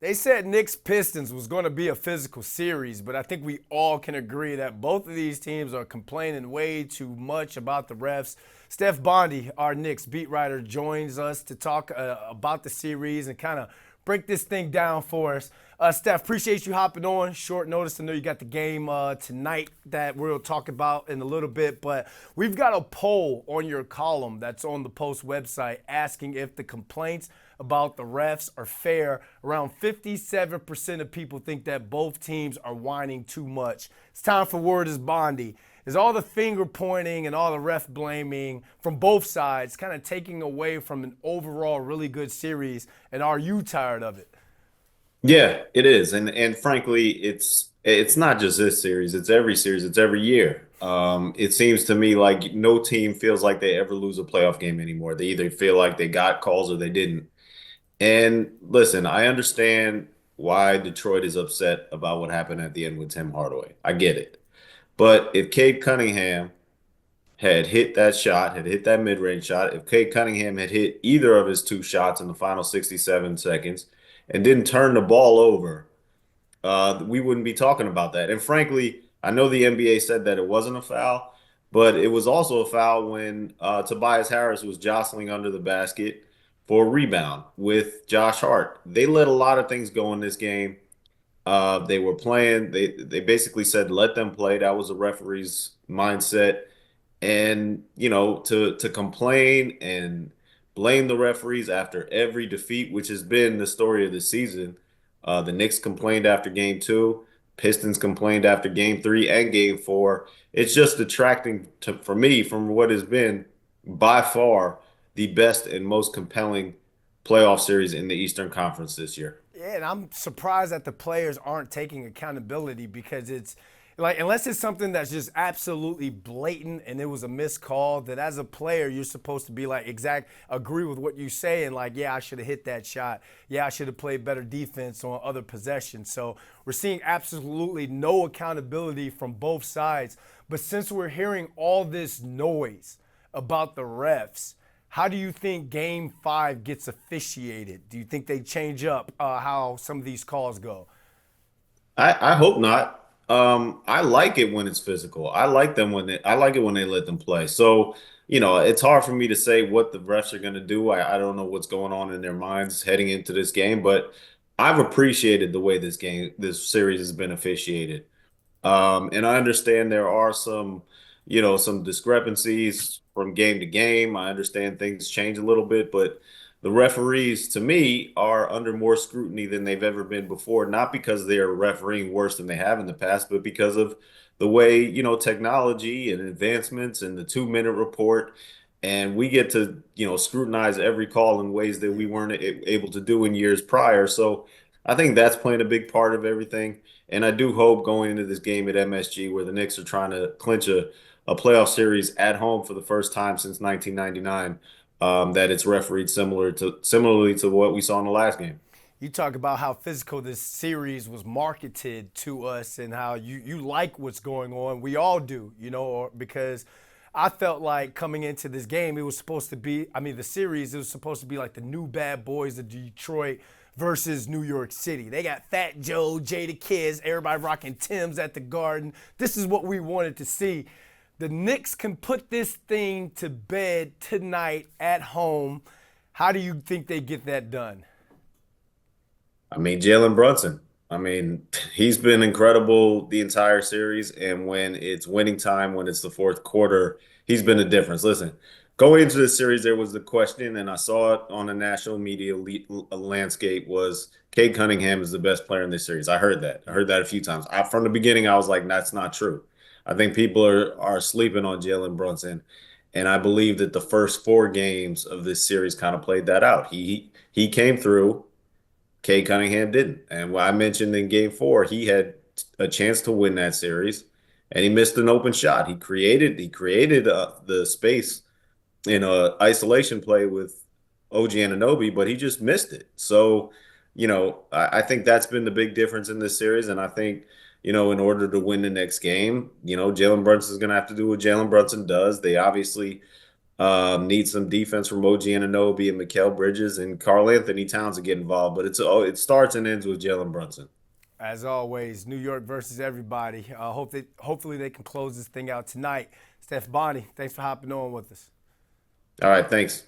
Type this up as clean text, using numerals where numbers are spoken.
They said Knicks-Pistons was going to be a physical series, but I think we all can agree that both of these teams are complaining way too much about the refs. Steph Bondy, our Knicks beat writer, joins us to talk about the series and kind of break this thing down for us. Steph, appreciate you hopping on. Short notice. I know you got the game tonight that we'll talk about in a little bit, but we've got a poll on your column that's on the Post website asking if the complaints about the refs are fair. Around 57% of people think that both teams are whining too much. It's time for Word is Bondy. Is all the finger pointing and all the ref blaming from both sides kind of taking away from an overall really good series? And are you tired of it? Yeah, it is. And frankly, it's not just this series, it's every series, it's every year. It seems to me like no team feels like they ever lose a playoff game anymore. They either feel like they got calls or they didn't. And listen, I understand why Detroit is upset about what happened at the end with Tim Hardaway. I get it. But if Cade Cunningham had hit that shot, had hit that mid-range shot, if Cade Cunningham had hit either of his two shots in the final 67 seconds and didn't turn the ball over, we wouldn't be talking about that. And frankly, I know the NBA said that it wasn't a foul, but it was also a foul when Tobias Harris was jostling under the basket for a rebound with Josh Hart. They let a lot of things go in this game. They were playing. They basically said let them play. That was the referee's mindset. And to complain and blame the referees after every defeat, which has been the story of the season. The Knicks complained after game two. Pistons complained after game three and game four. It's just detracting for me from what has been by far the best and most compelling playoff series in the Eastern Conference this year. Yeah, and I'm surprised that the players aren't taking accountability because it's like, unless it's something that's just absolutely blatant and it was a missed call, that as a player, you're supposed to be like, agree with what you say and like, yeah, I should have hit that shot. Yeah, I should have played better defense on other possessions. So we're seeing absolutely no accountability from both sides. But since we're hearing all this noise about the refs, how do you think Game 5 gets officiated? Do you think they change up how some of these calls go? I hope not. I like it when it's physical. I like it when they let them play. So, it's hard for me to say what the refs are going to do. I don't know what's going on in their minds heading into this game, but I've appreciated the way this series has been officiated. And I understand there are some discrepancies from game to game. I understand things change a little bit, but the referees, to me, are under more scrutiny than they've ever been before, not because they're refereeing worse than they have in the past, but because of the way, technology and advancements and the 2-minute report. And we get to, scrutinize every call in ways that we weren't able to do in years prior. So I think that's playing a big part of everything. And I do hope going into this game at MSG, where the Knicks are trying to clinch a playoff series at home for the first time since 1999, that it's refereed similarly to what we saw in the last game. You talk about how physical this series was marketed to us and how you like what's going on. We all do, because I felt like coming into this game, it was supposed to be, the series, it was supposed to be like the new bad boys of Detroit versus New York City. They got Fat Joe, Jada Kids, everybody rocking Timbs at the Garden. This is what we wanted to see. The Knicks can put this thing to bed tonight at home. How do you think they get that done? I mean, Jalen Brunson. I mean, he's been incredible the entire series. And when it's winning time, when it's the fourth quarter, he's been a difference. Listen, going into this series, there was the question, and I saw it on the national media landscape, was Cade Cunningham is the best player in this series. I heard that. I heard that a few times. From the beginning, I was like, that's not true. I think people are sleeping on Jalen Brunson. And I believe that the first four games of this series kind of played that out. He came through. Cade Cunningham didn't. And what I mentioned in game four, he had a chance to win that series and he missed an open shot. He created the space in a isolation play with OG Anunoby, but he just missed it. So, I think that's been the big difference in this series. And I think, in order to win the next game, Jalen Brunson's going to have to do what Jalen Brunson does. They obviously Need some defense from OG Anunoby and Mikal Bridges and Karl-Anthony Towns to get involved. But it starts and ends with Jalen Brunson. As always, New York versus everybody. Hopefully they can close this thing out tonight. Steph Bondy, thanks for hopping on with us. All right, thanks.